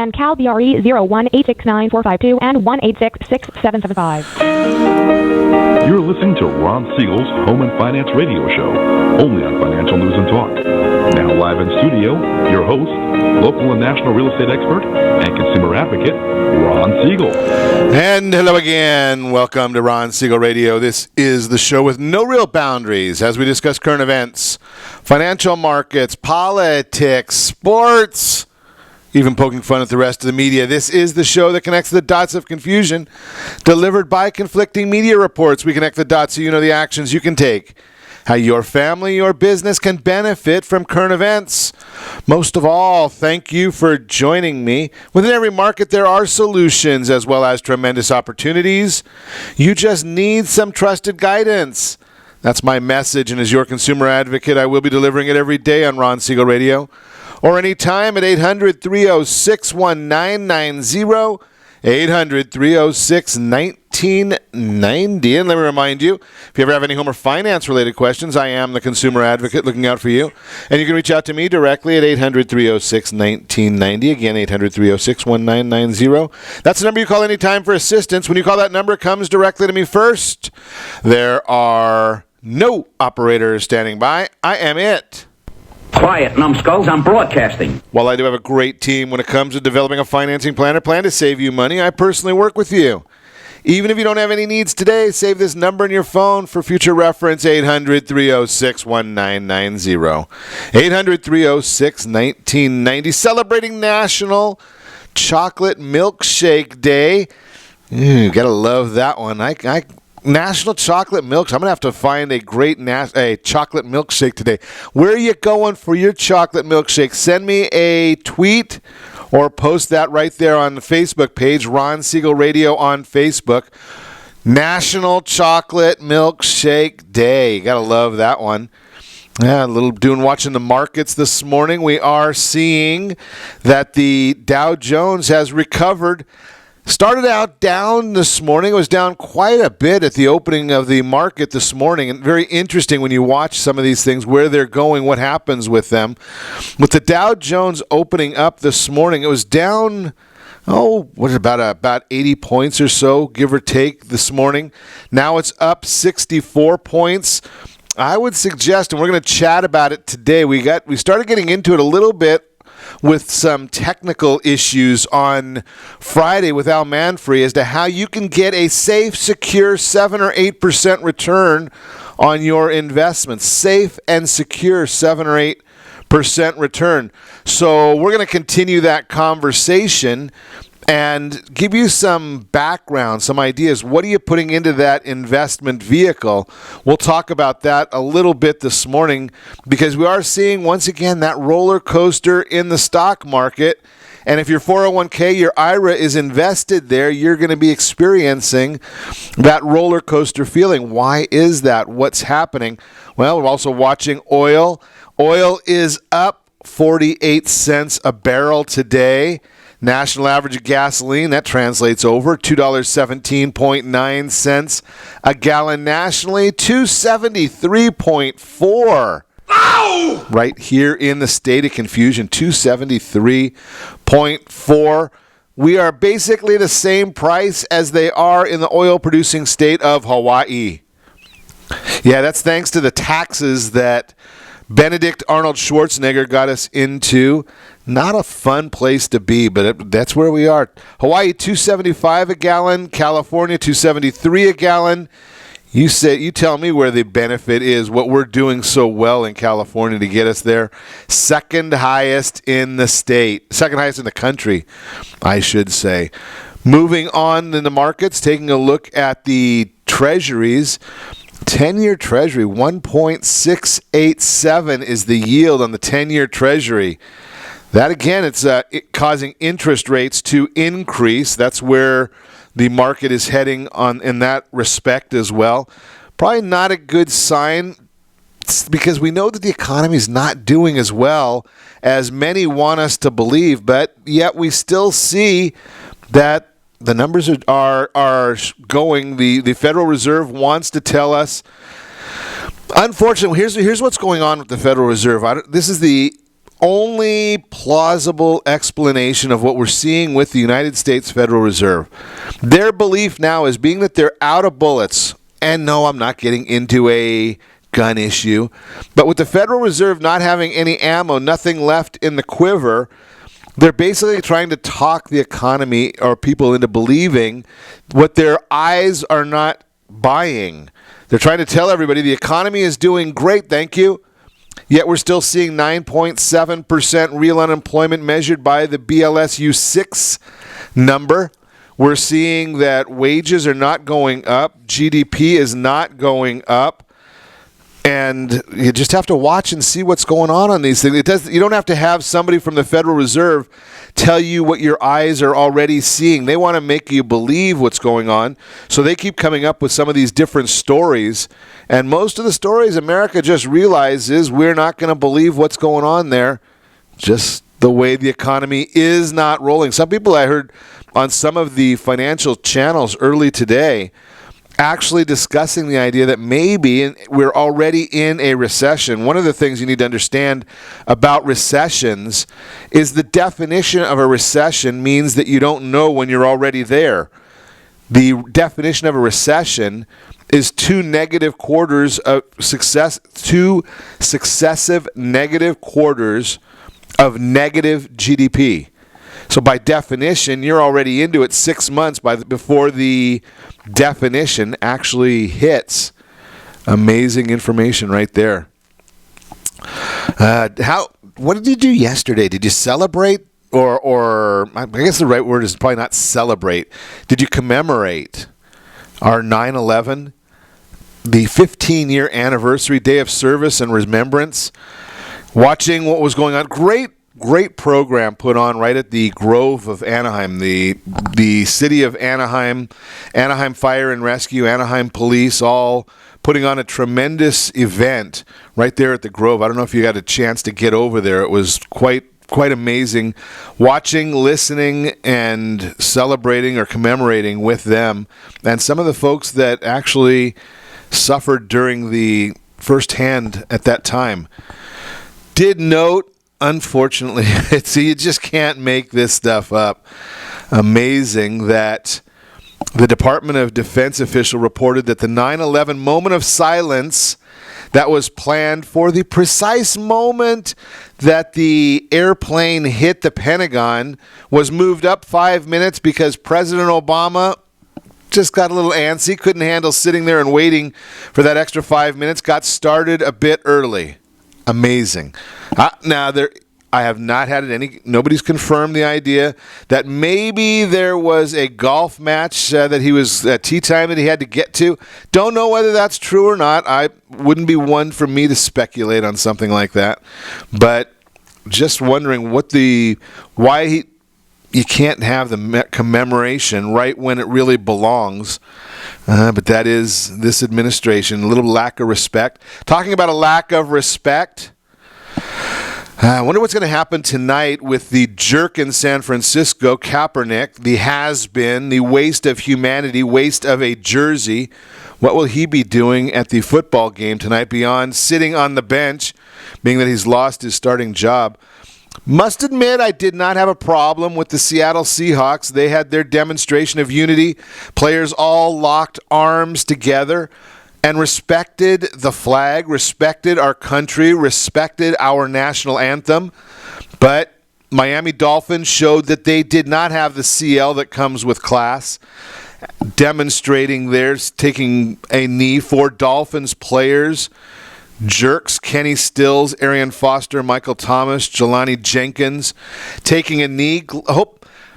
and Cal BRE 01869452 and 1866775. You're listening to Ron Siegel's Home and Finance Radio Show, only on Financial News and Talk. Now live in studio, your host, local and national real estate expert and consumer advocate, Ron Siegel. And hello again. Welcome to Ron Siegel Radio. This is the show with no real boundaries as we discuss current events, financial markets, politics, sports, even poking fun at the rest of the media. This is the show that connects the dots of confusion delivered by conflicting media reports. We connect the dots so you know the actions you can take, how your family, your business can benefit from current events. Most of all, thank you for joining me. Within every market, there are solutions as well as tremendous opportunities. You just need some trusted guidance. That's my message, and as your consumer advocate, I will be delivering it every day on Ron Siegel Radio, or anytime at 800-306-1990, 800-306-1990. And let me remind you, if you ever have any home or finance-related questions, I am the consumer advocate looking out for you. And you can reach out to me directly at 800-306-1990. Again, 800-306-1990. That's the number you call anytime for assistance. When you call that number, it comes directly to me first. There are no operators standing by. I am it. Quiet, numbskulls, I'm broadcasting. While I do have a great team when it comes to developing a financing plan or plan to save you money, I personally work with you. Even if you don't have any needs today, save this number in your phone for future reference, 800-306-1990. 800-306-1990. Celebrating National Chocolate Milkshake Day. Gotta love that one. National Chocolate Milkshake. I'm going to have to find a great chocolate milkshake today. Where are you going for your chocolate milkshake? Send me a tweet or post that right there on the Facebook page, Ron Siegel Radio on Facebook. National Chocolate Milkshake Day. Got to love that one. Yeah, watching the markets this morning. We are seeing that the Dow Jones has recovered. Started out down this morning. It was down quite a bit at the opening of the market this morning. And very interesting when you watch some of these things, where they're going, what happens with them. With the Dow Jones opening up this morning, it was down, about 80 points or so, give or take, this morning. Now it's up 64 points. I would suggest, and we're going to chat about it today, we started getting into it a little bit with some technical issues on Friday with Al Manfrey as to how you can get a safe, secure 7 or 8% return on your investments. Safe and secure 7 or 8% return. So we're going to continue that conversation and give you some background, some ideas. What are you putting into that investment vehicle? We'll talk about that a little bit this morning because we are seeing, once again, that roller coaster in the stock market. And if your 401k, your IRA is invested there, you're going to be experiencing that roller coaster feeling. Why is that? What's happening? Well, we're also watching oil. Oil is up 48 cents a barrel today. National average of gasoline, that translates over $2.17.9 a gallon nationally, $2.73.4. Ow! Right here in the state of confusion, $2.73.4. We are basically the same price as they are in the oil-producing state of Hawaii. Yeah, that's thanks to the taxes that Benedict Arnold Schwarzenegger got us into. Not a fun place to be, but that's where we are. Hawaii, $2.75 a gallon. California, $2.73 a gallon. You tell me where the benefit is, what we're doing so well in California to get us there. Second highest in the state. Second highest in the country, I should say. Moving on in the markets, taking a look at the treasuries. 10-year treasury, 1.687 is the yield on the 10-year treasury. That, again, it's causing interest rates to increase. That's where the market is heading in that respect as well. Probably not a good sign because we know that the economy is not doing as well as many want us to believe, but yet we still see that the numbers are going. The Federal Reserve wants to tell us. Unfortunately, here's what's going on with the Federal Reserve. This is the only plausible explanation of what we're seeing with the United States Federal Reserve. Their belief now is being that they're out of bullets. And no, I'm not getting into a gun issue. But with the Federal Reserve not having any ammo, nothing left in the quiver, they're basically trying to talk the economy or people into believing what their eyes are not buying. They're trying to tell everybody the economy is doing great, thank you. Yet we're still seeing 9.7% real unemployment measured by the BLSU 6 number. We're seeing that wages are not going up. GDP is not going up. And you just have to watch and see what's going on these things. You don't have to have somebody from the Federal Reserve tell you what your eyes are already seeing. They want to make you believe what's going on. So they keep coming up with some of these different stories. And most of the stories America just realizes we're not going to believe what's going on there. Just the way the economy is not rolling. Some people I heard on some of the financial channels early today actually discussing the idea that maybe we're already in a recession. One of the things you need to understand about recessions is the definition of a recession means that you don't know when you're already there. The definition of a recession is two successive negative quarters of negative GDP. So by definition, you're already into it 6 months before the definition actually hits. Amazing information right there. What did you do yesterday? Did you celebrate? Or I guess the right word is probably not celebrate. Did you commemorate our 9/11, the 15-year anniversary day of service and remembrance? Watching what was going on. Great program put on right at the Grove of Anaheim, the city of Anaheim, Anaheim Fire and Rescue, Anaheim Police, all putting on a tremendous event right there at the Grove. I don't know if you got a chance to get over there. It was quite amazing watching, listening, and celebrating or commemorating with them and some of the folks that actually suffered during the first hand at that time. Did note, unfortunately, you just can't make this stuff up. Amazing that the Department of Defense official reported that the 9/11 moment of silence that was planned for the precise moment that the airplane hit the Pentagon was moved up 5 minutes because President Obama just got a little antsy, couldn't handle sitting there and waiting for that extra 5 minutes, got started a bit early. Amazing. I have not had nobody's confirmed the idea that maybe there was a golf match that he was at tea time that he had to get to. Don't know whether that's true or not. I wouldn't be one for me to speculate on something like that. But just wondering why you can't have the commemoration right when it really belongs. But that is this administration, a little lack of respect. Talking about a lack of respect, I wonder what's going to happen tonight with the jerk in San Francisco, Kaepernick, the has-been, the waste of humanity, waste of a jersey. What will he be doing at the football game tonight beyond sitting on the bench, being that he's lost his starting job? Must admit, I did not have a problem with the Seattle Seahawks. They had their demonstration of unity. Players all locked arms together and respected the flag, respected our country, respected our national anthem. But Miami Dolphins showed that they did not have the CL that comes with class, demonstrating theirs, taking a knee for Dolphins players. Jerks, Kenny Stills, Arian Foster, Michael Thomas, Jelani Jenkins, taking a knee.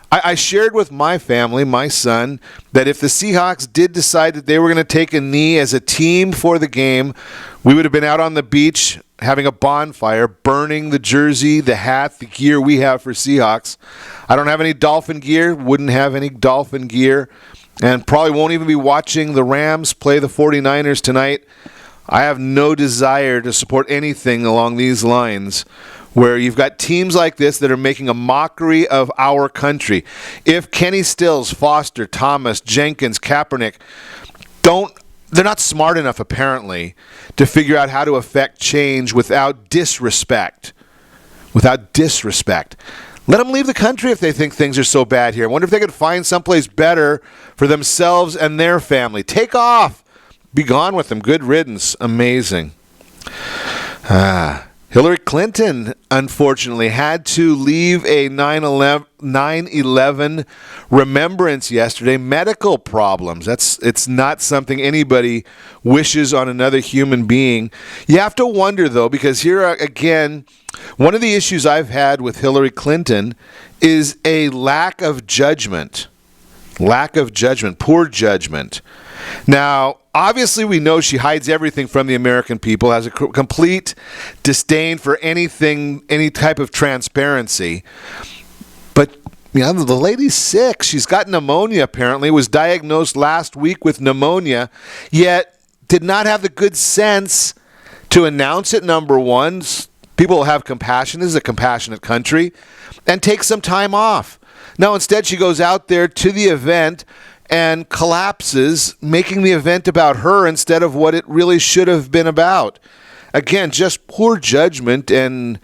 I shared with my family, my son, that if the Seahawks did decide that they were going to take a knee as a team for the game, we would have been out on the beach having a bonfire, burning the jersey, the hat, the gear we have for Seahawks. I don't have any Dolphin gear, wouldn't have any Dolphin gear, and probably won't even be watching the Rams play the 49ers tonight. I have no desire to support anything along these lines where you've got teams like this that are making a mockery of our country. If Kenny Stills, Foster, Thomas, Jenkins, Kaepernick they're not smart enough apparently to figure out how to affect change without disrespect. without disrespect. Let them leave the country if they think things are so bad here. I wonder if they could find someplace better for themselves and their family. Take off. Be gone with them. Good riddance. Amazing. Hillary Clinton, unfortunately, had to leave a 9/11 remembrance yesterday. Medical problems. It's not something anybody wishes on another human being. You have to wonder, though, because here again, one of the issues I've had with Hillary Clinton is a lack of judgment. Poor judgment. Now, obviously, we know she hides everything from the American people, has a complete disdain for anything, any type of transparency. But, the lady's sick. She's got pneumonia, apparently, was diagnosed last week with pneumonia, yet did not have the good sense to announce it, number one. People have compassion. This is a compassionate country. And take some time off. No, instead, she goes out there to the event and collapses, making the event about her instead of what it really should have been about. Again, just poor judgment, and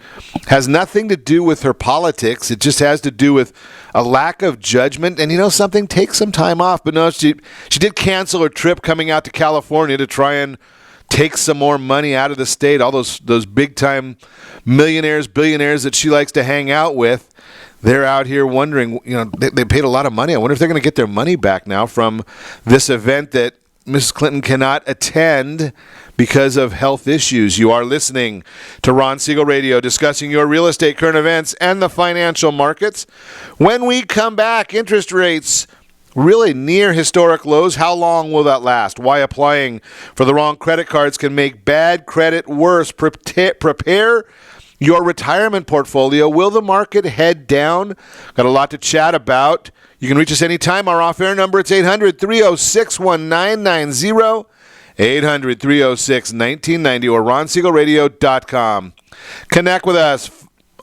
has nothing to do with her politics. It just has to do with a lack of judgment. And something, take some time off. But no, she did cancel her trip coming out to California to try and take some more money out of the state. All those big-time millionaires, billionaires that she likes to hang out with. They're out here wondering, they paid a lot of money. I wonder if they're going to get their money back now from this event that Mrs. Clinton cannot attend because of health issues. You are listening to Ron Siegel Radio, discussing your real estate, current events, and the financial markets. When we come back, interest rates really near historic lows. How long will that last? Why applying for the wrong credit cards can make bad credit worse. Prepare your retirement portfolio. Will the market head down? Got a lot to chat about. You can reach us anytime. Our off-air number, it's 800-306-1990, 800-306-1990, or ronsiegelradio.com. Connect with us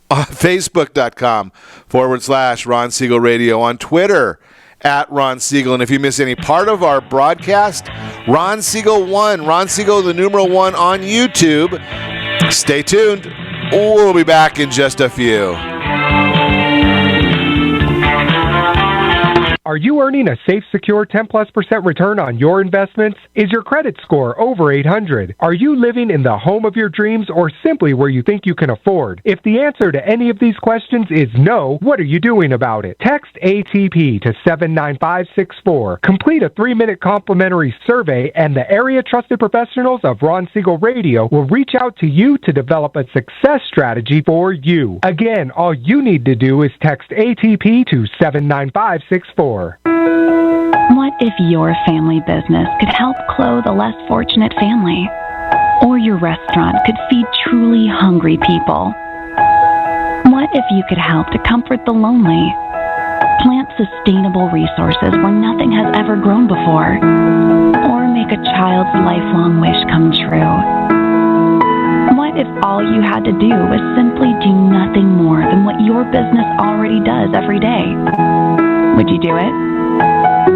on Facebook.com/Ron Siegel Radio, on Twitter @Ron Siegel. And if you miss any part of our broadcast, Ron Siegel 1, Ron Siegel the numeral 1 on YouTube. Stay tuned. We'll be back in just a few. Are you earning a safe, secure 10+% return on your investments? Is your credit score over 800? Are you living in the home of your dreams or simply where you think you can afford? If the answer to any of these questions is no, what are you doing about it? Text ATP to 79564. Complete a 3-minute complimentary survey, and the area trusted professionals of Ron Siegel Radio will reach out to you to develop a success strategy for you. Again, all you need to do is text ATP to 79564. What if your family business could help clothe a less fortunate family? Or your restaurant could feed truly hungry people? What if you could help to comfort the lonely? Plant sustainable resources where nothing has ever grown before? Or make a child's lifelong wish come true? What if all you had to do was simply do nothing more than what your business already does every day? Would you do it?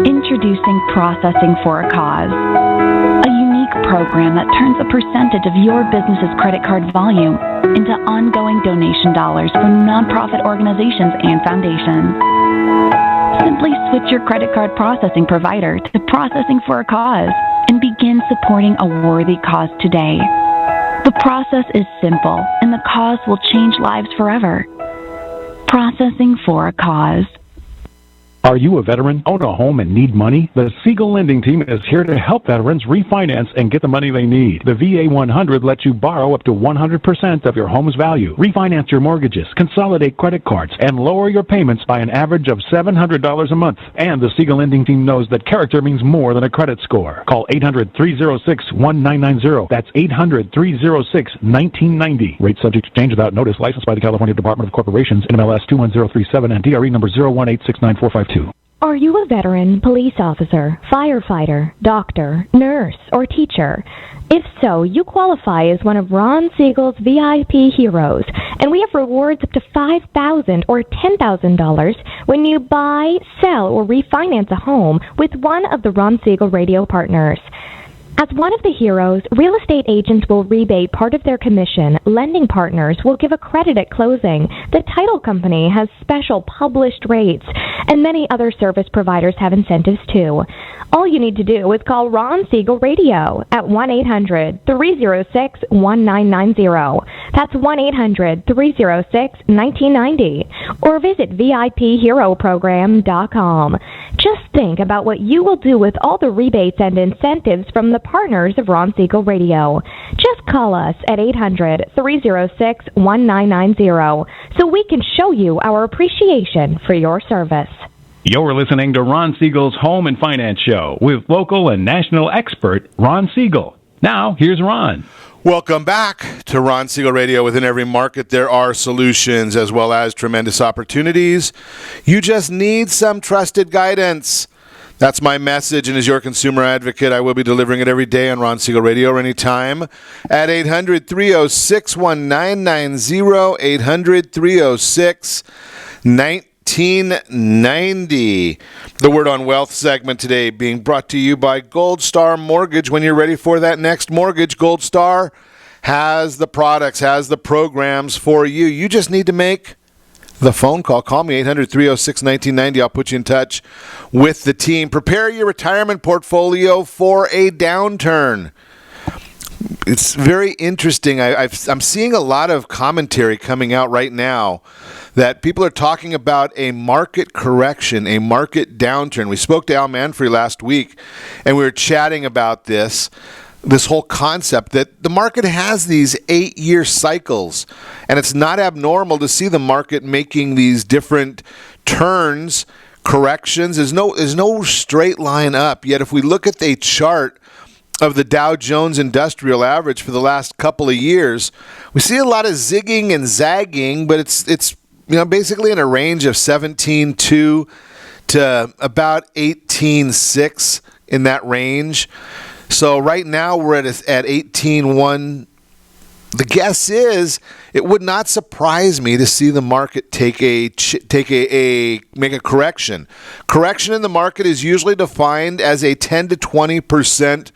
Introducing Processing for a Cause, a unique program that turns a percentage of your business's credit card volume into ongoing donation dollars for nonprofit organizations and foundations. Simply switch your credit card processing provider to Processing for a Cause and begin supporting a worthy cause today. The process is simple, and the cause will change lives forever. Processing for a Cause. Are you a veteran, own a home, and need money? The Siegel Lending Team is here to help veterans refinance and get the money they need. The VA 100 lets you borrow up to 100% of your home's value, refinance your mortgages, consolidate credit cards, and lower your payments by an average of $700 a month. And the Siegel Lending Team knows that character means more than a credit score. Call 800-306-1990. That's 800-306-1990. Rate subject to change without notice. Licensed by the California Department of Corporations, NMLS 21037, and DRE number 0186945. Are you a veteran, police officer, firefighter, doctor, nurse, or teacher? If so, you qualify as one of Ron Siegel's VIP heroes, and we have rewards up to $5,000 or $10,000 when you buy, sell, or refinance a home with one of the Ron Siegel radio partners. As one of the heroes, real estate agents will rebate part of their commission, lending partners will give a credit at closing, the title company has special published rates, and many other service providers have incentives too. All you need to do is call Ron Siegel Radio at 1-800-306-1990. That's 1-800-306-1990. Or visit VIPHeroProgram.com. Just think about what you will do with all the rebates and incentives from the partners of Ron Siegel Radio. Just call us at 800-306-1990 so we can show you our appreciation for your service. You're listening to Ron Siegel's Home and Finance Show with local and national expert Ron Siegel. Now, here's Ron. Welcome back to Ron Siegel Radio. Within every market, there are solutions as well as tremendous opportunities. You just need some trusted guidance. That's my message, and as your consumer advocate, I will be delivering it every day on Ron Siegel Radio or anytime at 800-306-1990, 800-306-1990. The Word on Wealth segment today being brought to you by Gold Star Mortgage. When you're ready for that next mortgage, Gold Star has the products, has the programs for you. You just need to make the phone call. Call me, 800-306-1990. I'll put you in touch with the team. Prepare your retirement portfolio for a downturn. It's very interesting. I'm seeing a lot of commentary coming out right now that people are talking about a market correction, a market downturn. We spoke to Al Manfrey last week, and we were chatting about this whole concept that the market has these 8-year cycles, and it's not abnormal to see the market making these different turns, corrections. There's no straight line up. Yet if we look at a chart of the Dow Jones Industrial Average for the last couple of years, we see a lot of zigging and zagging, but it's basically in a range of 17.2 to about 18.6 in that range. So right now we're at 18.1. The guess is it would not surprise me to see the market make a correction. Correction in the market is usually defined as a 10 to 20%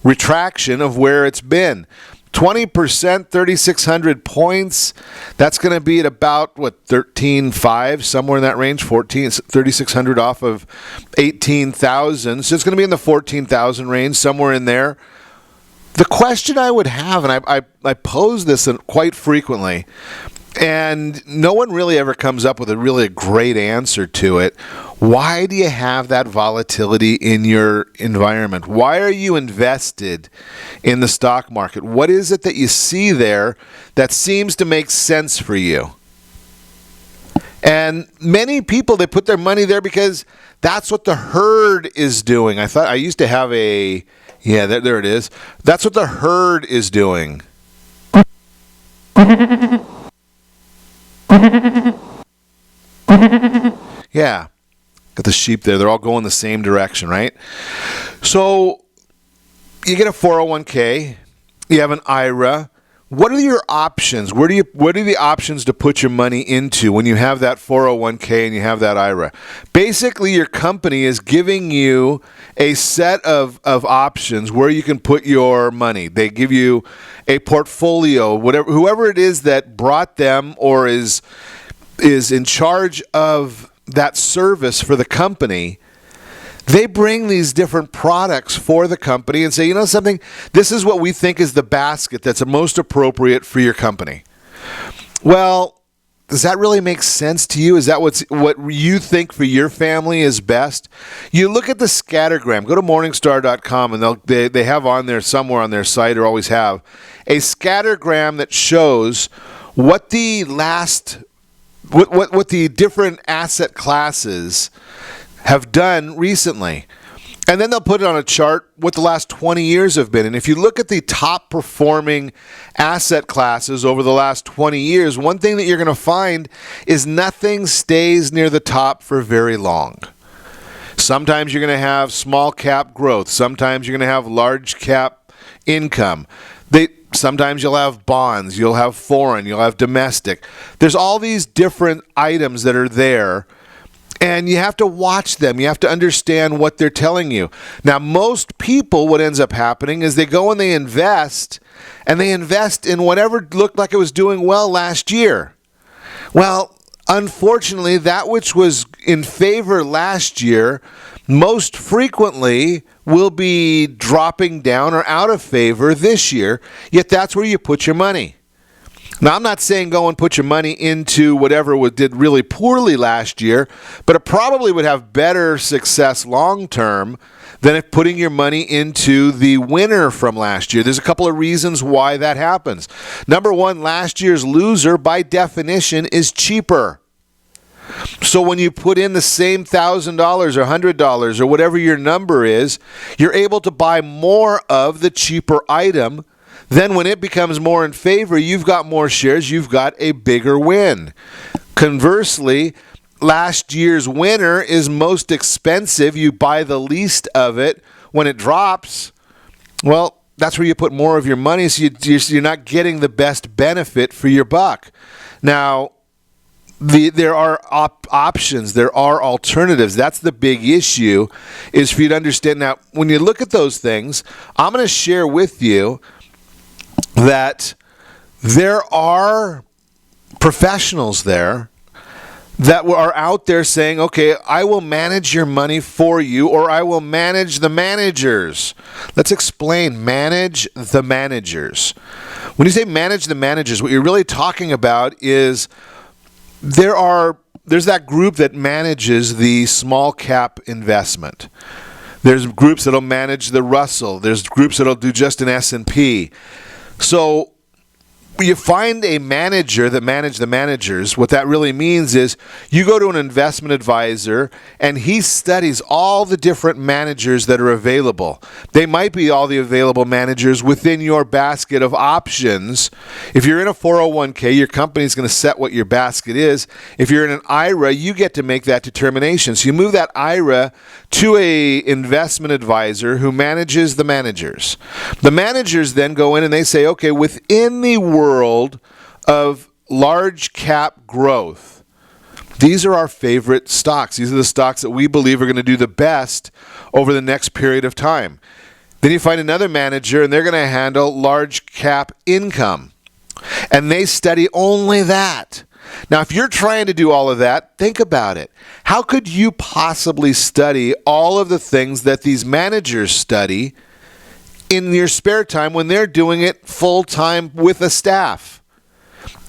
retraction of where it's been. 20%, 3,600 points. That's going to be at about, 13.5, somewhere in that range, 3,600 off of 18,000. So it's going to be in the 14,000 range, somewhere in there. The question I would have, and I pose this quite frequently, and no one really ever comes up with a really great answer to it. Why do you have that volatility in your environment? Why are you invested in the stock market? What is it that you see there that seems to make sense for you? And many people, they put their money there because that's what the herd is doing. I used to have there it is. That's what the herd is doing. Yeah. Got the sheep there. They're all going the same direction, right? So you get a 401k. You have an IRA. What are your options? What are the options to put your money into when you have that 401k and you have that IRA? Basically, your company is giving you a set of options where you can put your money. They give you a portfolio, whoever it is that brought them or is in charge of that service for the company. They bring these different products for the company and say, you know something, this is what we think is the basket that's the most appropriate for your company. Well, does that really make sense to you? Is that what you think for your family is best? You look at the scattergram. Go to Morningstar.com, and they have on there somewhere on their site, or always have, a scattergram that shows what the different asset classes have done recently. And then they'll put it on a chart what the last 20 years have been. And if you look at the top performing asset classes over the last 20 years, one thing that you're going to find is nothing stays near the top for very long. Sometimes you're going to have small cap growth. Sometimes you're going to have large cap income. Sometimes you'll have bonds, you'll have foreign, you'll have domestic. There's all these different items that are there. And you have to watch them. You have to understand what they're telling you. Now, most people, what ends up happening is they go and they invest in whatever looked like it was doing well last year. Well, unfortunately, that which was in favor last year most frequently will be dropping down or out of favor this year, yet that's where you put your money. Now, I'm not saying go and put your money into whatever did really poorly last year, but it probably would have better success long term than if putting your money into the winner from last year. There's a couple of reasons why that happens. Number one, last year's loser, by definition, is cheaper. So when you put in the same $1,000 or $100 or whatever your number is, you're able to buy more of the cheaper item. Then when it becomes more in favor, you've got more shares, you've got a bigger win. Conversely, last year's winner is most expensive. You buy the least of it. When it drops, well, that's where you put more of your money, so you're not getting the best benefit for your buck. Now, there are options. There are alternatives. That's the big issue, is for you to understand. Now, when you look at those things, I'm going to share with you that there are professionals there that are out there saying, okay, I will manage your money for you, or I will manage the managers. Let's explain. Manage the managers. When you say manage the managers, what you're really talking about is there's that group that manages the small cap investment. There's groups that'll manage the Russell. There's groups that'll do just an S&P. So you find a manager that manages the managers. What that really means is you go to an investment advisor and he studies all the different managers that are available. They might be all the available managers within your basket of options. If you're in a 401k, your company's going to set what your basket is. If you're in an IRA, you get to make that determination. So you move that IRA to a investment advisor who manages the managers. The managers then go in and they say, okay, within the world of large cap growth, these are our favorite stocks. These are the stocks that we believe are going to do the best over the next period of time. Then you find another manager and they're going to handle large cap income. And they study only that. Now, if you're trying to do all of that, think about it. How could you possibly study all of the things that these managers study in your spare time when they're doing it full time with a staff?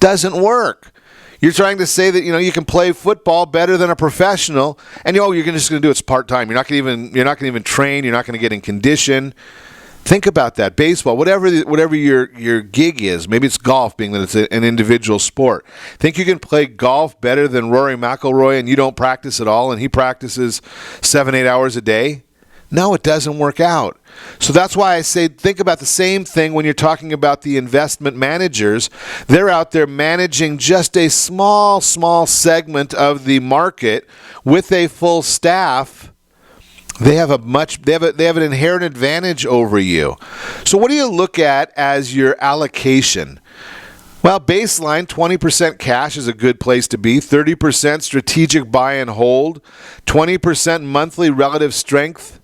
Doesn't work. You're trying to say that you can play football better than a professional, and you're just going to do it part time. You're not going to even train. You're not going to get in condition. Think about that. Baseball, whatever your gig is, maybe it's golf, being that it's an individual sport. Think you can play golf better than Rory McIlroy and you don't practice at all and he practices 7-8 hours a day? No, it doesn't work out. So that's why I say think about the same thing when you're talking about the investment managers. They're out there managing just a small segment of the market with a full staff. They have an inherent advantage over you. So what do you look at as your allocation? Well, baseline, 20% cash is a good place to be. 30% strategic buy and hold. 20% monthly relative strength.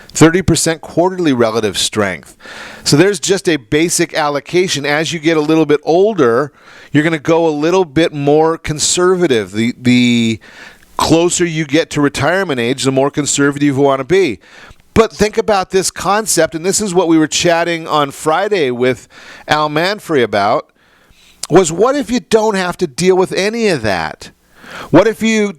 30% quarterly relative strength. So there's just a basic allocation. As you get a little bit older, you're going to go a little bit more conservative. The closer you get to retirement age, the more conservative you want to be. But think about this concept, and this is what we were chatting on Friday with Al Manfrey about, was what if you don't have to deal with any of that? What if you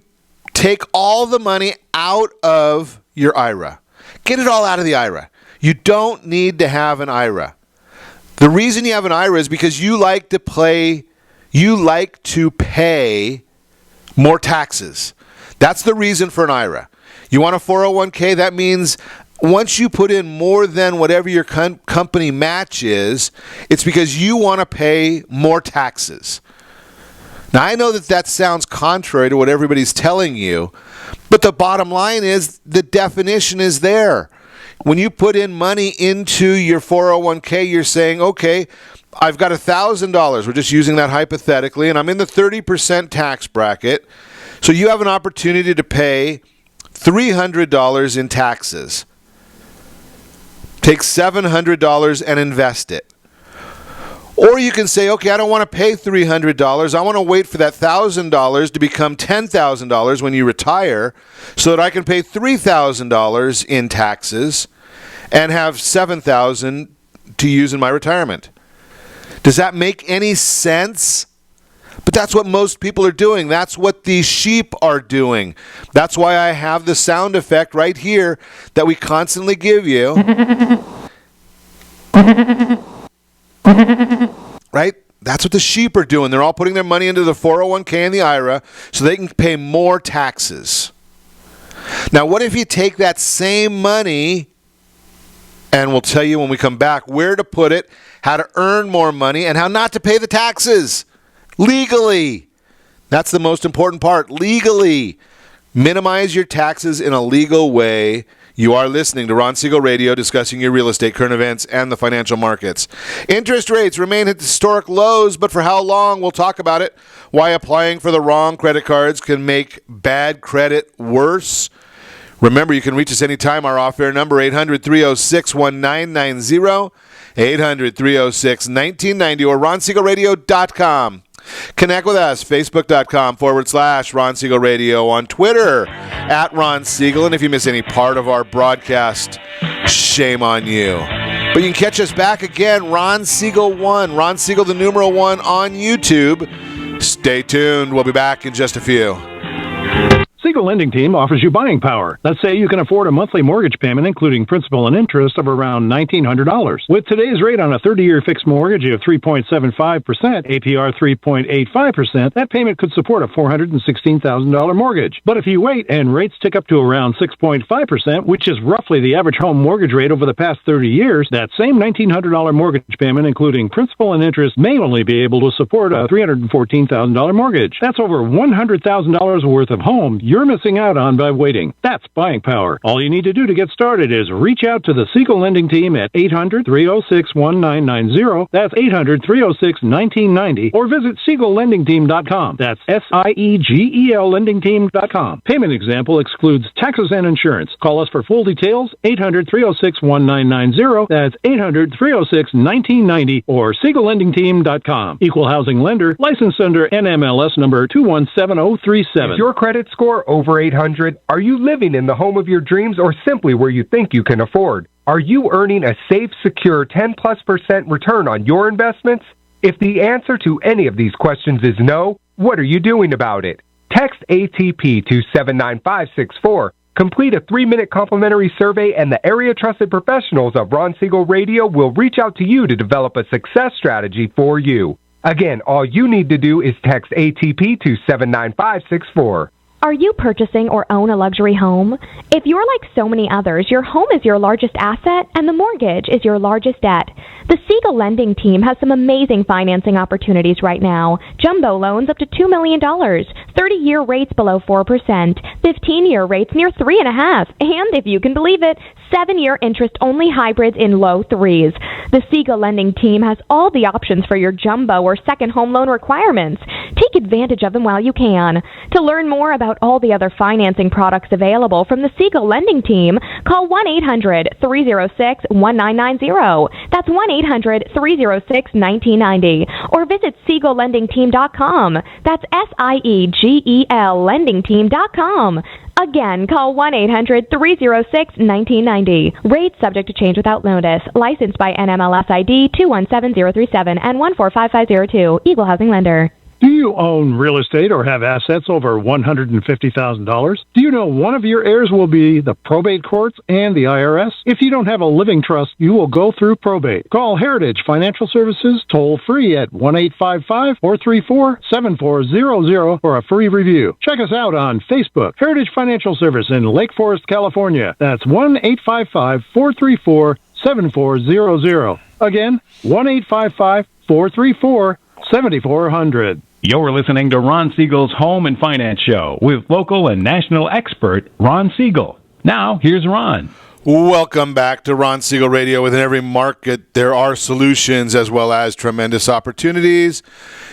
take all the money out of your IRA? Get it all out of the IRA. You don't need to have an IRA. The reason you have an IRA is because you like to pay more taxes. That's the reason for an IRA. You want a 401k? That means once you put in more than whatever your company match is, it's because you want to pay more taxes. Now, I know that sounds contrary to what everybody's telling you, but the bottom line is the definition is there. When you put in money into your 401k, you're saying, okay, I've got $1,000. We're just using that hypothetically, and I'm in the 30% tax bracket. So you have an opportunity to pay $300 in taxes. Take $700 and invest it. Or you can say, okay, I don't want to pay $300. I want to wait for that $1,000 to become $10,000 when you retire so that I can pay $3,000 in taxes and have $7,000 to use in my retirement. Does that make any sense? But that's what most people are doing. That's what these sheep are doing. That's why I have the sound effect right here that we constantly give you. Right? That's what the sheep are doing. They're all putting their money into the 401k and the IRA so they can pay more taxes. Now, what if you take that same money, and we'll tell you when we come back where to put it, how to earn more money, and how not to pay the taxes legally. That's the most important part. Legally. Minimize your taxes in a legal way. You are listening to Ron Siegel Radio, discussing your real estate, current events, and the financial markets. Interest rates remain at historic lows, but for how long? We'll talk about it. Why applying for the wrong credit cards can make bad credit worse. Remember, you can reach us anytime. Our off-air number, 800-306-1990, 800-306-1990, or ronsiegelradio.com. Connect with us, facebook.com/Ron Siegel Radio, on Twitter @Ron Siegel. And if you miss any part of our broadcast, shame on you. But you can catch us back again, Ron Siegel 1, Ron Siegel the numeral 1 on YouTube. Stay tuned. We'll be back in just a few. Siegel Lending Team offers you buying power. Let's say you can afford a monthly mortgage payment, including principal and interest, of around $1,900. With today's rate on a 30-year fixed mortgage of 3.75%, APR 3.85%, that payment could support a $416,000 mortgage. But if you wait and rates tick up to around 6.5%, which is roughly the average home mortgage rate over the past 30 years, that same $1,900 mortgage payment, including principal and interest, may only be able to support a $314,000 mortgage. That's over $100,000 worth of home you're missing out on by waiting. That's buying power. All you need to do to get started is reach out to the Siegel Lending Team at 800-306-1990. That's 800-306-1990. Or visit SiegelLendingTeam.com. That's SIEGEL LendingTeam.com. Payment example excludes taxes and insurance. Call us for full details, 800-306-1990. That's 800-306-1990 or SiegelLendingTeam.com. Equal housing lender, licensed under NMLS number 217037. Is your credit score over 800? Are you living in the home of your dreams or simply where you think you can afford? Are you earning a safe, secure 10+% return on your investments? If the answer to any of these questions is no, what are you doing about it? Text ATP to 79564. Complete a 3-minute complimentary survey, and the area trusted professionals of Ron Siegel Radio will reach out to you to develop a success strategy for you. Again, all you need to do is text ATP to 79564. Are you purchasing or own a luxury home? If you're like so many others, your home is your largest asset and the mortgage is your largest debt. The Siegel Lending Team has some amazing financing opportunities right now. Jumbo loans up to $2 million, 30-year rates below 4%, 15-year rates near 3.5%, and if you can believe it, 7-year interest-only hybrids in low 3s. The Siegel Lending Team has all the options for your jumbo or second home loan requirements. Take advantage of them while you can. To learn more about all the other financing products available from the Siegel Lending Team, call 1-800-306-1990. That's 1-800-306-1990. Or visit SiegelLendingTeam.com. That's SIEGEL LendingTeam.com. Again, call 1-800-306-1990. Rates subject to change without notice. Licensed by NMLS ID 217037 and 145502. Equal housing lender. Do you own real estate or have assets over $150,000? Do you know one of your heirs will be the probate courts and the IRS? If you don't have a living trust, you will go through probate. Call Heritage Financial Services toll free at 1-855-434-7400 for a free review. Check us out on Facebook, Heritage Financial Service in Lake Forest, California. That's 1-855-434-7400. Again, 1-855-434-7400. You're listening to Ron Siegel's Home and Finance Show with local and national expert Ron Siegel. Now, here's Ron. Welcome back to Ron Siegel Radio. Within every market, there are solutions as well as tremendous opportunities.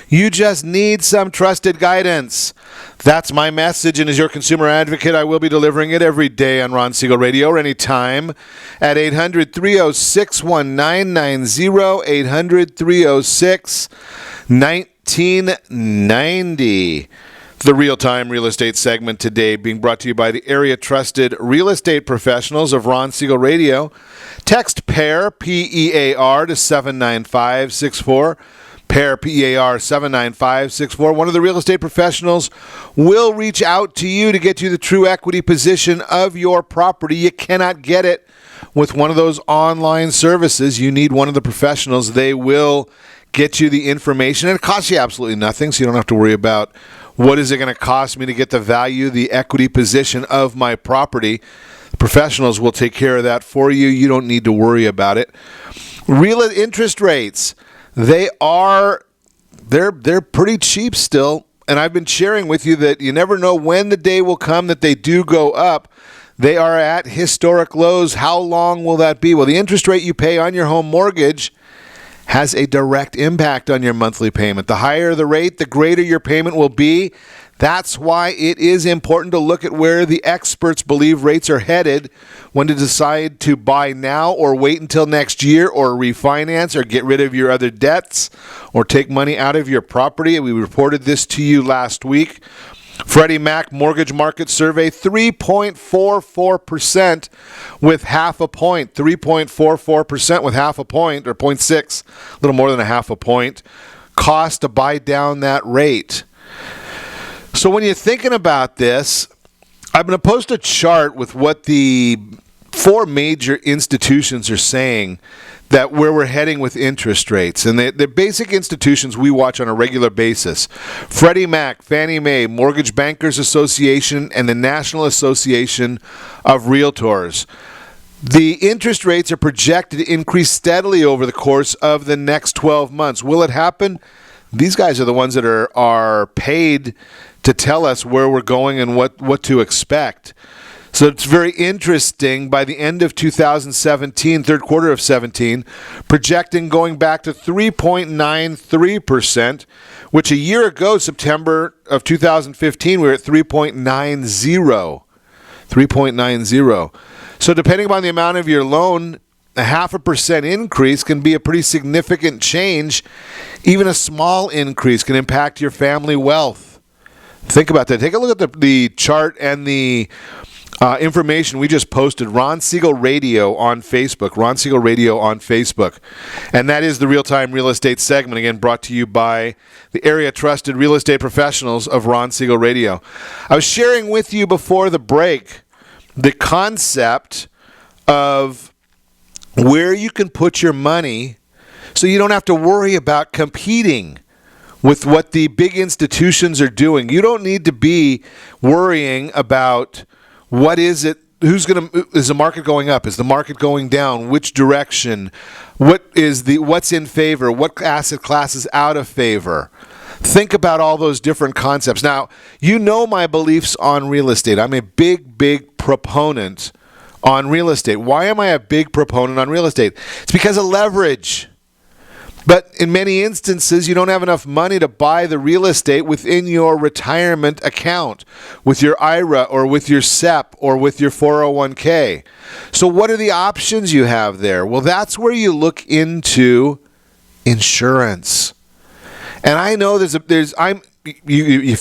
You just need some trusted guidance. That's my message, and as your consumer advocate, I will be delivering it every day on Ron Siegel Radio or anytime at 800-306-1990, 800-306-1990. The real-time real estate segment today being brought to you by the area-trusted real estate professionals of Ron Siegel Radio. Text PAIR, P-E-A-R, to 79564. PAIR, P-E-A-R, 79564. One of the real estate professionals will reach out to you to get you the true equity position of your property. You cannot get it with one of those online services. You need one of the professionals. They will get you the information, and it costs you absolutely nothing, so you don't have to worry about what is it going to cost me to get the value, the equity position of my property. The professionals will take care of that for you. You don't need to worry about it. Real interest rates, they're pretty cheap still, and I've been sharing with you that you never know when the day will come that they do go up. They are at historic lows. How long will that be? Well, the interest rate you pay on your home mortgage has a direct impact on your monthly payment. The higher the rate, the greater your payment will be. That's why it is important to look at where the experts believe rates are headed when to decide to buy now or wait until next year or refinance or get rid of your other debts or take money out of your property. We reported this to you last week. Freddie Mac Mortgage Market Survey, 3.44% with half a point. 3.44% with half a point, or 0.6, a little more than a half a point, cost to buy down that rate. So when you're thinking about this, I'm going to post a chart with what the four major institutions are saying that where we're heading with interest rates. And the basic institutions we watch on a regular basis: Freddie Mac, Fannie Mae, Mortgage Bankers Association, and the National Association of Realtors. The interest rates are projected to increase steadily over the course of the next 12 months. Will it happen? These guys are the ones that are paid to tell us where we're going and what to expect. So it's very interesting. By the end of 2017, third quarter of 17, projecting going back to 3.93%, which a year ago, September of 2015, we were at 3.90. 3.90. So depending upon the amount of your loan, a 0.5% increase can be a pretty significant change. Even a small increase can impact your family wealth. Think about that. Take a look at the chart and the information we just posted. Ron Siegel Radio on Facebook. Ron Siegel Radio on Facebook. And that is the real-time real estate segment, again, brought to you by the area-trusted real estate professionals of Ron Siegel Radio. I was sharing with you before the break the concept of where you can put your money so you don't have to worry about competing with what the big institutions are doing. You don't need to be worrying about what is it, is the market going up? Is the market going down? Which direction? What's in favor? What asset class is out of favor? Think about all those different concepts. Now, you know my beliefs on real estate. I'm a big proponent on real estate. Why am I a big proponent on real estate? It's because of leverage. But in many instances, you don't have enough money to buy the real estate within your retirement account, with your IRA or with your Sept or with your 401k. So what are the options you have there? Well, that's where you look into insurance. And I know if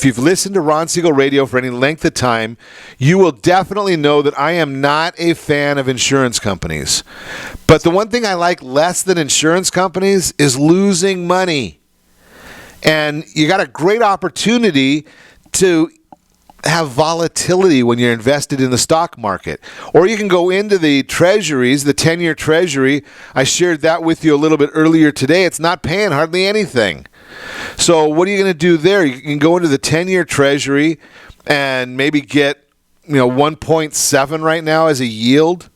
you've listened to Ron Siegel Radio for any length of time, you will definitely know that I am not a fan of insurance companies. But the one thing I like less than insurance companies is losing money. And you got a great opportunity to have volatility when you're invested in the stock market. Or you can go into the treasuries, the 10-year treasury. I shared that with you a little bit earlier today. It's not paying hardly anything. So what are you going to do there? You can go into the 10-year treasury and maybe get 1.7 right now as a yield.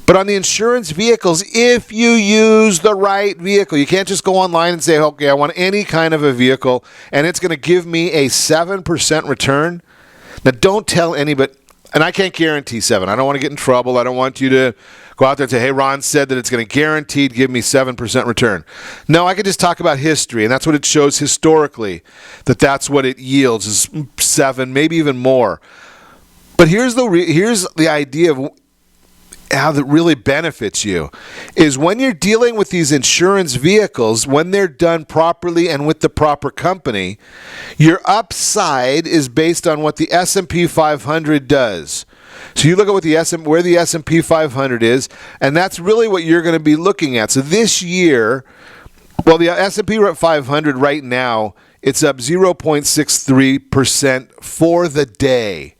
But on the insurance vehicles, if you use the right vehicle, you can't just go online and say, okay, I want any kind of a vehicle, and it's going to give me a 7% return. Now, don't tell anybody. And I can't guarantee 7. I don't want to get in trouble. I don't want you to go out there and say, hey, Ron said that it's going to guaranteed give me 7% return. No, I can just talk about history, and that's what it shows historically, that's what it yields is 7, maybe even more. But here's the idea of how that really benefits you is when you're dealing with these insurance vehicles, when they're done properly and with the proper company, your upside is based on what the S&P 500 does. So you look at what where the S&P 500 is, and that's really what you're going to be looking at. So this year, well, the S&P 500 right now, it's up 0.63% for the day.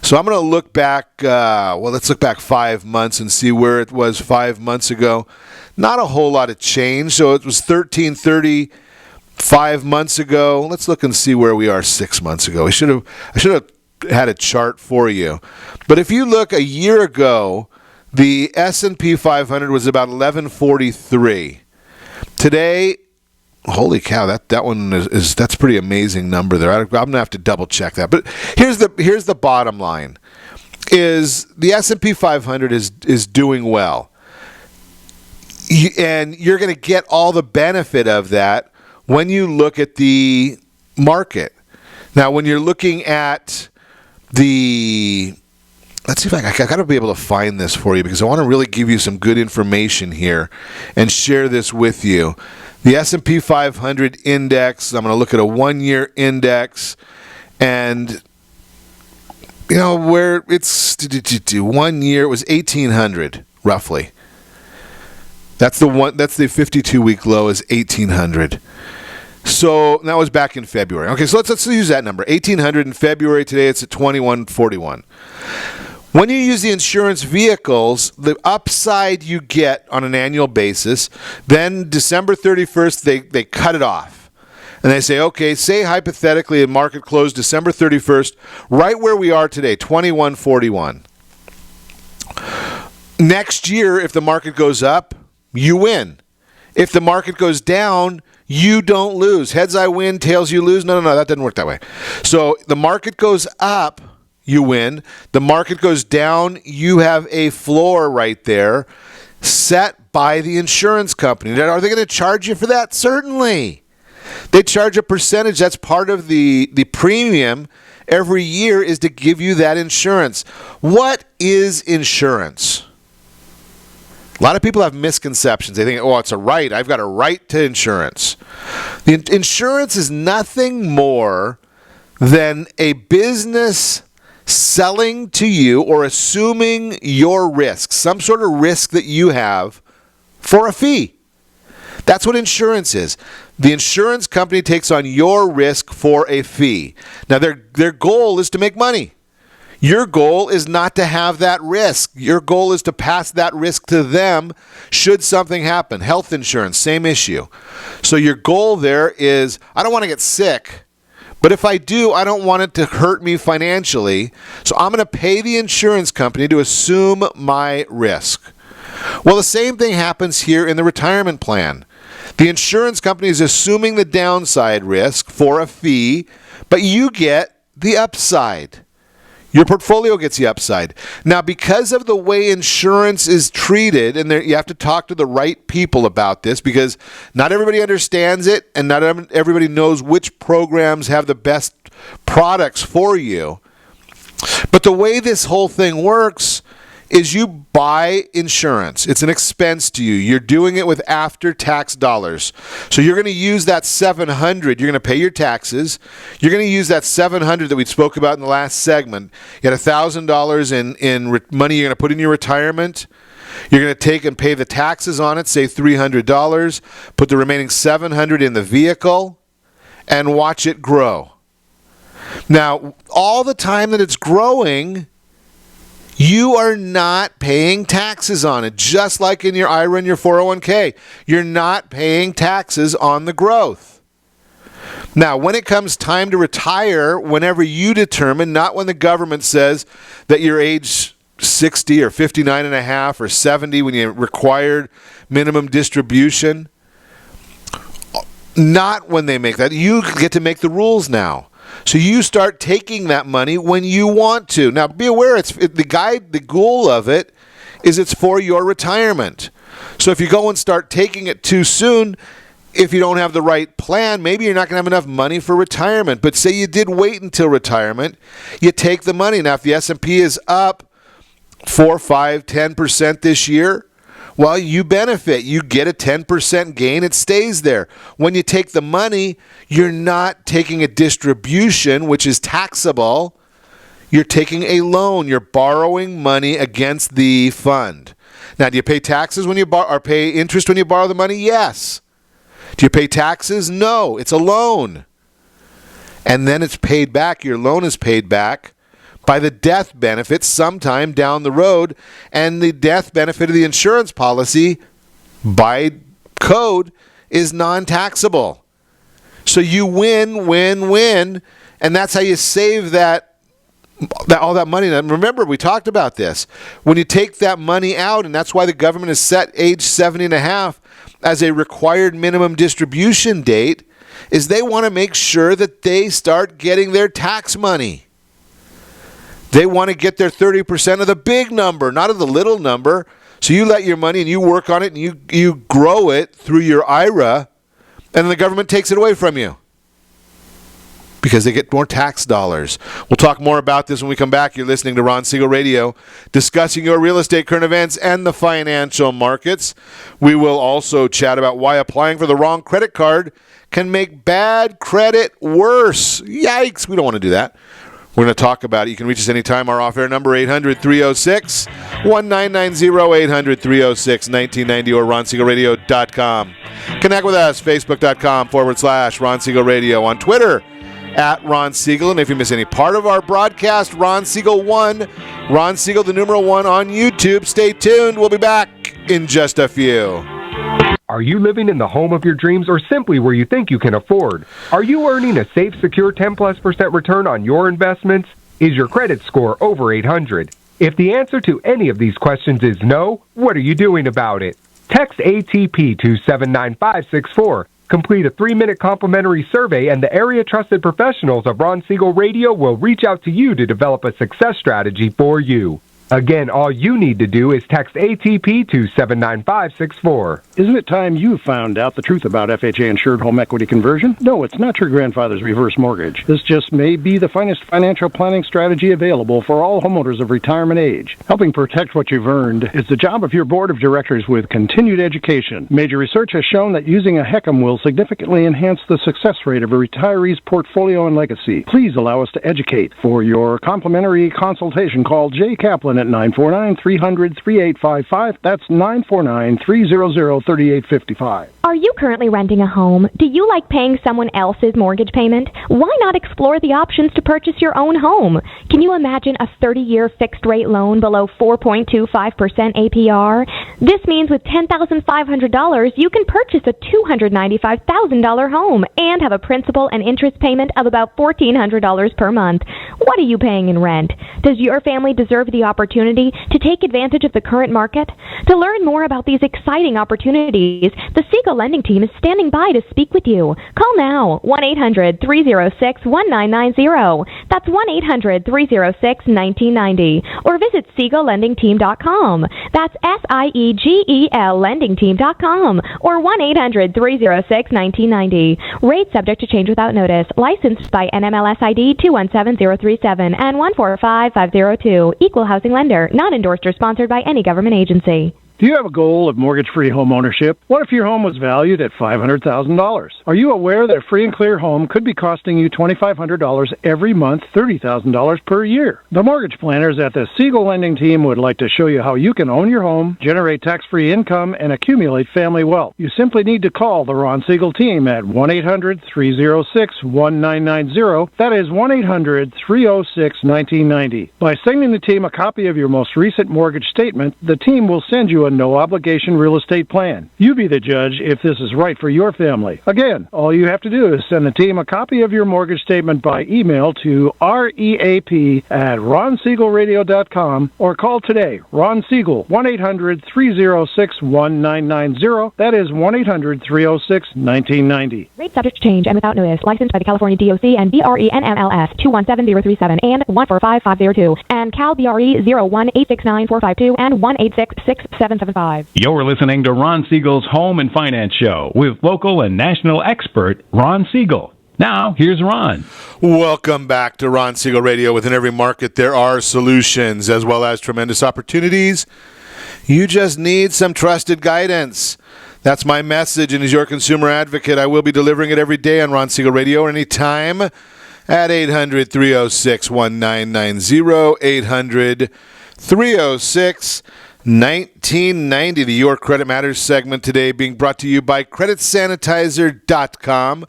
So I'm going to look back, let's look back 5 months and see where it was 5 months ago. Not a whole lot of change. So it was 1330 5 months ago. Let's look and see where we are 6 months ago. I should have had a chart for you. But if you look a year ago, the S&P 500 was about 1143. Today, holy cow, that one that's a pretty amazing number there. I'm going to have to double check that. But here's the bottom line is the S&P 500 is doing well. And you're going to get all the benefit of that when you look at the market. Now, when you're looking at let's see if I got to be able to find this for you because I want to really give you some good information here and share this with you. The S&P 500 index, I'm going to look at a 1-year index, and where it's 1 year, it was 1,800 roughly. That's the 52-week low is 1,800. So that was back in February. Okay, so let's use that number. 1,800 in February. Today it's at 2,141. When you use the insurance vehicles, the upside you get on an annual basis, then December 31st, they cut it off. And they say, okay, say hypothetically the market closed December 31st, right where we are today, 2,141. Next year, if the market goes up, you win. If the market goes down, you don't lose. Heads I win, tails you lose. No, that doesn't work that way. So the market goes up, you win. The market goes down, you have a floor right there set by the insurance company. Are they going to charge you for that? Certainly. They charge a percentage. That's part of the premium every year is to give you that insurance. What is insurance? A lot of people have misconceptions. They think, it's a right. I've got a right to insurance. The insurance is nothing more than a business selling to you or assuming your risk, some sort of risk that you have for a fee. That's what insurance is. The insurance company takes on your risk for a fee. Now, their goal is to make money. Your goal is not to have that risk. Your goal is to pass that risk to them should something happen. Health insurance, same issue. So your goal there is, I don't want to get sick, but if I do, I don't want it to hurt me financially. So I'm going to pay the insurance company to assume my risk. Well, the same thing happens here in the retirement plan. The insurance company is assuming the downside risk for a fee, but you get the upside. Your portfolio gets the upside. Now, because of the way insurance is treated, and you have to talk to the right people about this because not everybody understands it and not everybody knows which programs have the best products for you. But the way this whole thing works is you buy insurance. It's an expense to you. You're doing it with after-tax dollars. So you're going to use that $700. You're going to pay your taxes. You're going to use that $700 that we spoke about in the last segment. You had $1,000 in money you're going to put in your retirement. You're going to take and pay the taxes on it, say $300. Put the remaining $700 in the vehicle and watch it grow. Now, all the time that it's growing, you are not paying taxes on it, just like in your IRA and your 401k. You're not paying taxes on the growth. Now, when it comes time to retire, whenever you determine, not when the government says that you're age 60 or 59 and a half or 70 when you required minimum distribution, not when they make that. You get to make the rules now. So you start taking that money when you want to. Now, be aware, the goal of it is it's for your retirement. So if you go and start taking it too soon, if you don't have the right plan, maybe you're not going to have enough money for retirement. But say you did wait until retirement, you take the money. Now, if the S&P is up 4, 5, 10% this year, well, you benefit. You get a 10% gain. It stays there. When you take the money, you're not taking a distribution, which is taxable. You're taking a loan. You're borrowing money against the fund. Now, do you pay taxes when you or pay interest when you borrow the money? Yes. Do you pay taxes? No. It's a loan. And then it's paid back. Your loan is paid back by the death benefit sometime down the road. And the death benefit of the insurance policy, by code, is non-taxable. So you win, win, win. And that's how you save all that money. And remember, we talked about this. When you take that money out, and that's why the government has set age 70.5 as a required minimum distribution date, is they want to make sure that they start getting their tax money. They want to get their 30% of the big number, not of the little number. So you let your money and you work on it and you grow it through your IRA, and then the government takes it away from you because they get more tax dollars. We'll talk more about this when we come back. You're listening to Ron Siegel Radio, discussing your real estate, current events, and the financial markets. We will also chat about why applying for the wrong credit card can make bad credit worse. Yikes, we don't want to do that. We're going to talk about it. You can reach us anytime. Our off-air number, 800-306-1990, 800-306-1990, or ronsiegelradio.com. Connect with us, facebook.com/Ron Siegel Radio, on Twitter, @Ron Siegel. And if you miss any part of our broadcast, Ron Siegel 1, Ron Siegel, the numeral 1 on YouTube. Stay tuned. We'll be back in just a few. Are you living in the home of your dreams or simply where you think you can afford? Are you earning a safe, secure 10+% return on your investments? Is your credit score over 800? If the answer to any of these questions is no, what are you doing about it? Text ATP to 79564. Complete a 3-minute complimentary survey, and the area-trusted professionals of Ron Siegel Radio will reach out to you to develop a success strategy for you. Again, all you need to do is text ATP to 79564. Isn't it time you found out the truth about FHA-insured home equity conversion? No, it's not your grandfather's reverse mortgage. This just may be the finest financial planning strategy available for all homeowners of retirement age. Helping protect what you've earned is the job of your board of directors with continued education. Major research has shown that using a HECM will significantly enhance the success rate of a retiree's portfolio and legacy. Please allow us to educate. For your complimentary consultation, call Jay Kaplan at 949-300-3855. That's 949-300-3855. Are you currently renting a home? Do you like paying someone else's mortgage payment? Why not explore the options to purchase your own home? Can you imagine a 30-year fixed-rate loan below 4.25% APR? This means with $10,500, you can purchase a $295,000 home and have a principal and interest payment of about $1,400 per month. What are you paying in rent? Does your family deserve the opportunity to take advantage of the current market? To learn more about these exciting opportunities, the Siegel Lending Team is standing by to speak with you. Call now, 1-800-306-1990. That's 1-800-306-1990. Or visit SiegelLendingTeam.com. That's SIEGEL LendingTeam.com. Or 1-800-306-1990. Rates subject to change without notice. Licensed by NMLS ID 217037 and 145502. Equal housing lender. Not endorsed or sponsored by any government agency. Do you have a goal of mortgage-free home ownership? What if your home was valued at $500,000? Are you aware that a free and clear home could be costing you $2,500 every month, $30,000 per year? The mortgage planners at the Siegel Lending Team would like to show you how you can own your home, generate tax-free income, and accumulate family wealth. You simply need to call the Ron Siegel Team at 1-800-306-1990. That is 1-800-306-1990. By sending the team a copy of your most recent mortgage statement, the team will send you a no-obligation real estate plan. You be the judge if this is right for your family. Again, all you have to do is send the team a copy of your mortgage statement by email to reap@ronsiegelradio.com or call today. Ron Siegel, 1-800-306-1990. That is 1-800-306-1990. Rate subject to change and without notice. Licensed by the California DOC and BRENMLS 217037 and 145502 and Cal BRE 01869452 and 1866775. You're listening to Ron Siegel's Home and Finance Show with local and national expert Ron Siegel. Now, here's Ron. Welcome back to Ron Siegel Radio. Within every market, there are solutions as well as tremendous opportunities. You just need some trusted guidance. That's my message, and as your consumer advocate, I will be delivering it every day on Ron Siegel Radio or anytime at 800-306-1990, 800-306-1990. The Your Credit Matters segment today being brought to you by CreditSanitizer.com.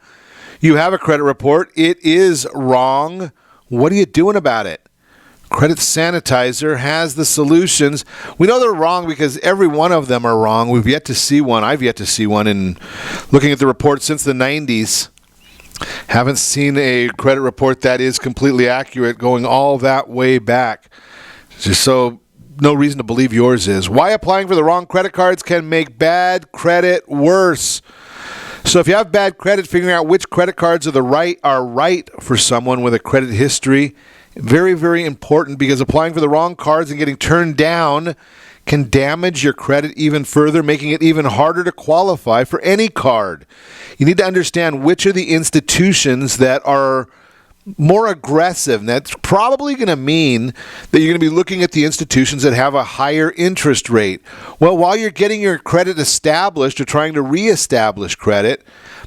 You have a credit report. It is wrong. What are you doing about it? Credit Sanitizer has the solutions. We know they're wrong because every one of them are wrong. We've yet to see one. I've yet to see one. And looking at the report since the 90s, haven't seen a credit report that is completely accurate going all that way back. Just so no reason to believe yours is. Why applying for the wrong credit cards can make bad credit worse. So if you have bad credit, figuring out which credit cards are right for someone with a credit history, very, very important, because applying for the wrong cards and getting turned down can damage your credit even further, making it even harder to qualify for any card. You need to understand which are the institutions that are more aggressive. And that's probably going to mean that you're going to be looking at the institutions that have a higher interest rate. Well, while you're getting your credit established or trying to reestablish credit,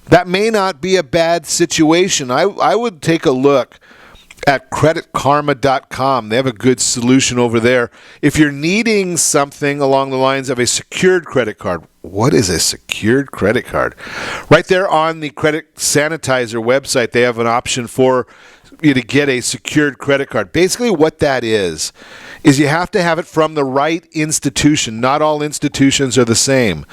that may not be a bad situation. I would take a look at creditkarma.com. They have a good solution over there. If you're needing something along the lines of a secured credit card, what is a secured credit card? Right there on the Credit Sanitizer website, they have an option for you to get a secured credit card. Basically what that is you have to have it from the right institution. Not all institutions are the same.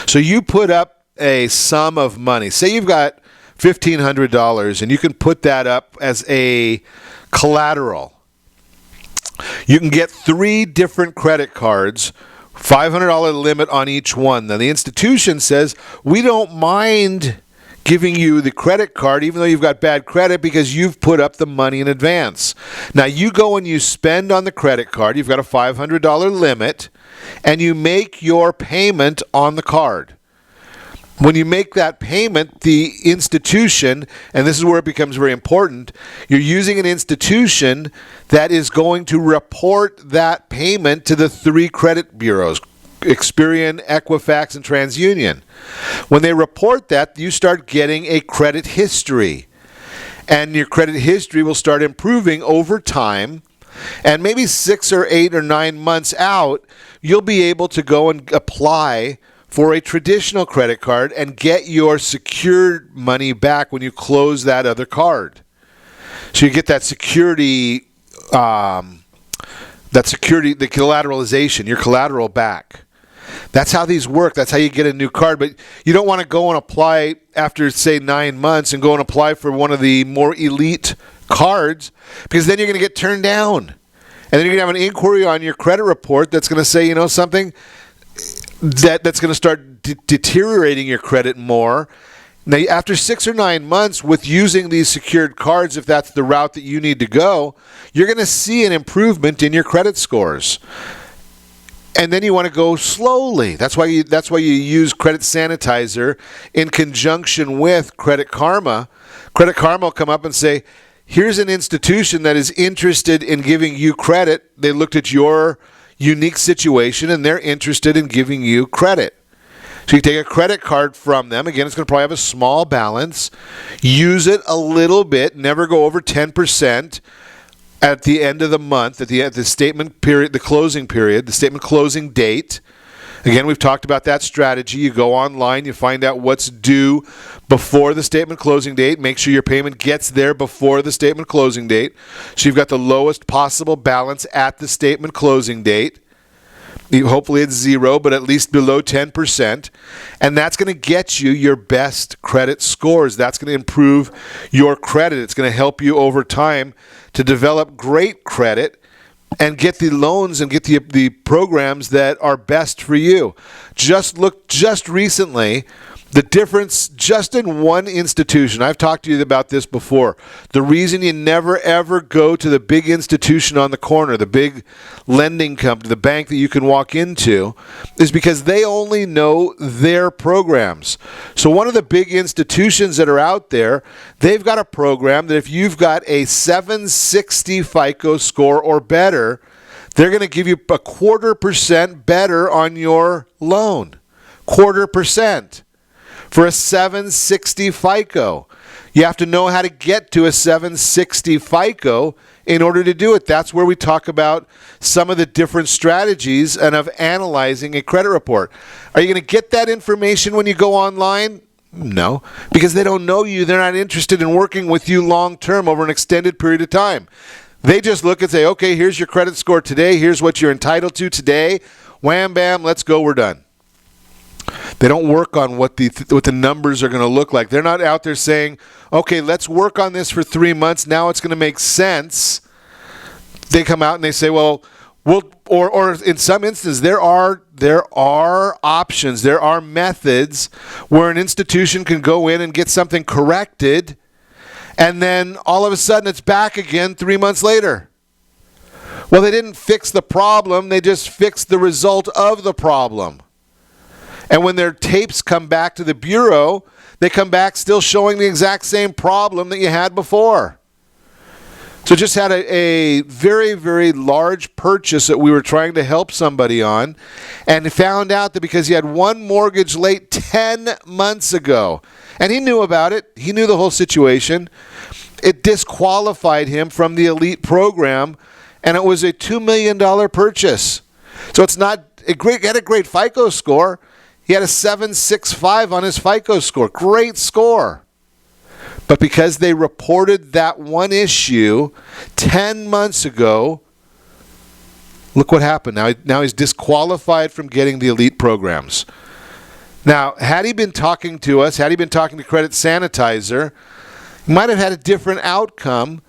So you put up a sum of money. Say you've got $1,500 and you can put that up as a collateral. You can get 3 different credit cards, $500 limit on each one. Now the institution says, we don't mind giving you the credit card even though you've got bad credit because you've put up the money in advance. Now you go and you spend on the credit card, you've got a $500 limit, and you make your payment on the card. When you make that payment, the institution, and this is where it becomes very important, you're using an institution that is going to report that payment to the 3 credit bureaus, Experian, Equifax, and TransUnion. When they report that, you start getting a credit history. And your credit history will start improving over time. And maybe 6 or 8 or 9 months out, you'll be able to go and apply for a traditional credit card and get your secured money back when you close that other card. So you get that security, the collateralization, your collateral back. That's how these work. That's how you get a new card. But you don't want to go and apply after, say, 9 months and go and apply for one of the more elite cards, because then you're going to get turned down. And then you're going to have an inquiry on your credit report that's going to say, something that's going to start deteriorating your credit more. Now, after 6 or 9 months with using these secured cards, if that's the route that you need to go, you're going to see an improvement in your credit scores. And then you want to go slowly. That's why you use Credit Sanitizer in conjunction with Credit Karma. Credit Karma will come up and say, here's an institution that is interested in giving you credit. They looked at your unique situation and they're interested in giving you credit. So you take a credit card from them. Again, it's going to probably have a small balance. Use it a little bit. Never go over 10% at the end of the month, at the statement period, the closing period, the statement closing date. Again, we've talked about that strategy. You go online, you find out what's due before the statement closing date. Make sure your payment gets there before the statement closing date. So you've got the lowest possible balance at the statement closing date. Hopefully it's 0, but at least below 10%. And that's going to get you your best credit scores. That's going to improve your credit. It's going to help you over time to develop great credit and get the loans and get the programs that are best for you. Just recently, the difference just in one institution. I've talked to you about this before. The reason you never ever go to the big institution on the corner, the big lending company, the bank that you can walk into, is because they only know their programs. So one of the big institutions that are out there, they've got a program that if you've got a 760 FICO score or better, they're going to give you 0.25% better on your loan. 0.25%. For a 760 FICO. You have to know how to get to a 760 FICO in order to do it. That's where we talk about some of the different strategies and of analyzing a credit report. Are you going to get that information when you go online? No, because they don't know you. They're not interested in working with you long term over an extended period of time. They just look and say, okay, here's your credit score today. Here's what you're entitled to today. Wham, bam, let's go. We're done. They don't work on what the numbers are going to look like. They're not out there saying, okay, let's work on this for 3 months. Now it's going to make sense. They come out and they say, well, or in some instances, there are options, there are methods where an institution can go in and get something corrected, and then all of a sudden it's back again 3 months later. Well, they didn't fix the problem. They just fixed the result of the problem. And when their tapes come back to the bureau, they come back still showing the exact same problem that you had before. So just had a very, very large purchase that we were trying to help somebody on, and found out that because he had one mortgage late 10 months ago, and he knew about it, he knew the whole situation, it disqualified him from the elite program, and it was a $2 million purchase. So it's not he had a great FICO score. He had a 765 on his FICO score. Great score. But because they reported that one issue 10 months ago, look what happened. Now he's disqualified from getting the elite programs. Now, had he been talking to us, had he been talking to Credit Sanitizer, he might have had a different outcome,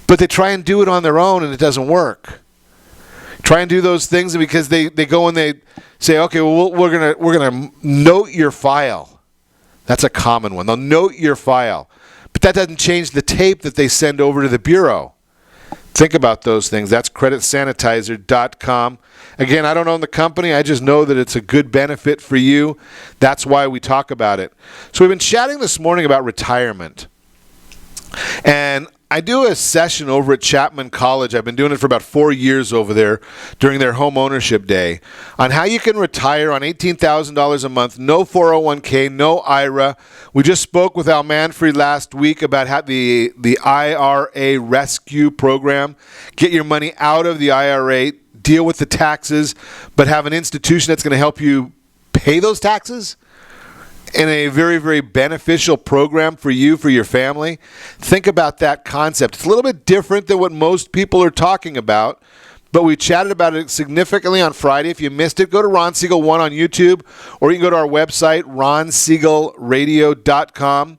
but they try and do it on their own and it doesn't work. Try and do those things because they go and they say, okay, well, we're gonna note your file. That's a common one. They'll note your file. But that doesn't change the tape that they send over to the bureau. Think about those things. That's creditsanitizer.com. Again, I don't own the company. I just know that it's a good benefit for you. That's why we talk about it. So we've been chatting this morning about retirement. And I do a session over at Chapman College. I've been doing it for about 4 years over there during their home ownership day on how you can retire on $18,000 a month, no 401k, no IRA. We just spoke with Al Manfrey last week about how the IRA rescue program. Get your money out of the IRA, deal with the taxes, but have an institution that's going to help you pay those taxes in a very, very beneficial program for you, for your family. Think about that concept. It's a little bit different than what most people are talking about, but we chatted about it significantly on Friday. If you missed it, go to Ron Siegel 1 on YouTube, or you can go to our website, ronsiegelradio.com.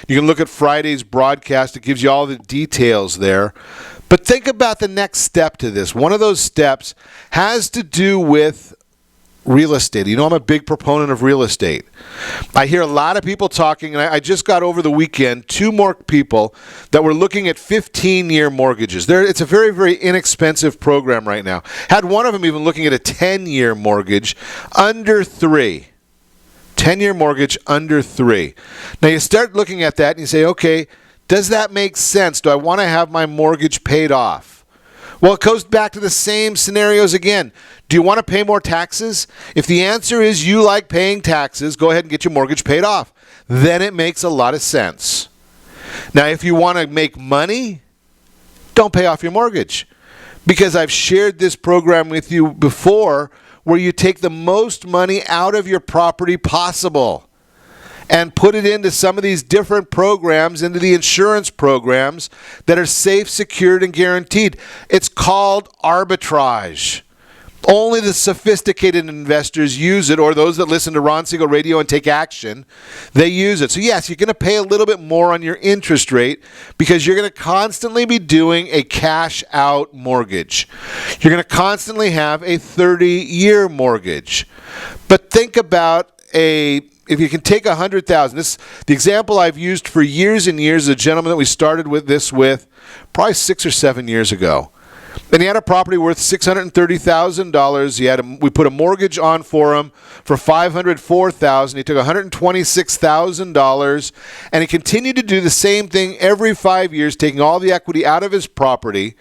You can look at Friday's broadcast. It gives you all the details there. But think about the next step to this. One of those steps has to do with real estate. You know, I'm a big proponent of real estate. I hear a lot of people talking, and I just got over the weekend 2 more people that were looking at 15-year mortgages. It's a very, very inexpensive program right now. Had one of them even looking at a 10-year mortgage under 3. 10-year mortgage under 3. Now you start looking at that and you say, okay, does that make sense? Do I want to have my mortgage paid off? Well, it goes back to the same scenarios again. Do you want to pay more taxes? If the answer is you like paying taxes, go ahead and get your mortgage paid off. Then it makes a lot of sense. Now, if you want to make money, don't pay off your mortgage. Because I've shared this program with you before where you take the most money out of your property possible and put it into some of these different programs, into the insurance programs that are safe, secured, and guaranteed. It's called arbitrage. Only the sophisticated investors use it, or those that listen to Ron Siegel Radio and take action, they use it. So yes, you're going to pay a little bit more on your interest rate because you're going to constantly be doing a cash out mortgage. You're going to constantly have a 30-year mortgage. But think about if you can take $100,000, the example I've used for years and years is a gentleman that we started with probably 6 or 7 years ago. And he had a property worth $630,000. We put a mortgage on for him for $504,000. He took $126,000, and he continued to do the same thing every 5 years, taking all the equity out of his property.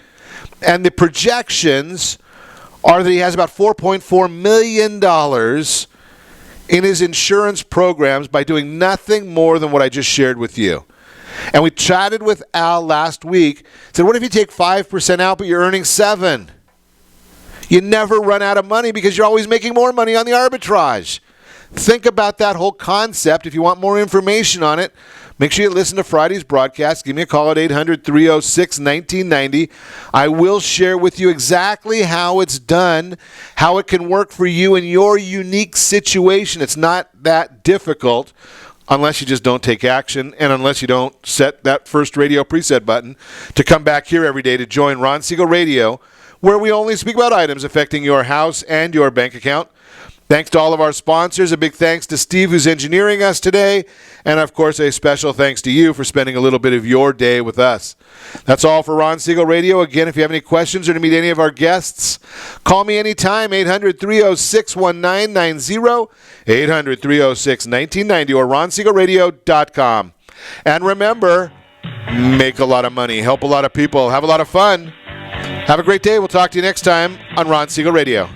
And the projections are that he has about $4.4 million in his insurance programs by doing nothing more than what I just shared with you. And we chatted with Al last week. Said, what if you take 5% out, but you're earning 7%? You never run out of money because you're always making more money on the arbitrage. Think about that whole concept. If you want more information on it, make sure you listen to Friday's broadcast. Give me a call at 800-306-1990. I will share with you exactly how it's done, how it can work for you in your unique situation. It's not that difficult. Unless you just don't take action and unless you don't set that first radio preset button to come back here every day to join Ron Siegel Radio, where we only speak about items affecting your house and your bank account. Thanks to all of our sponsors. A big thanks to Steve, who's engineering us today. And, of course, a special thanks to you for spending a little bit of your day with us. That's all for Ron Siegel Radio. Again, if you have any questions or to meet any of our guests, call me anytime, 800-306-1990, 800-306-1990, or ronsiegelradio.com. And remember, make a lot of money, help a lot of people, have a lot of fun. Have a great day. We'll talk to you next time on Ron Siegel Radio.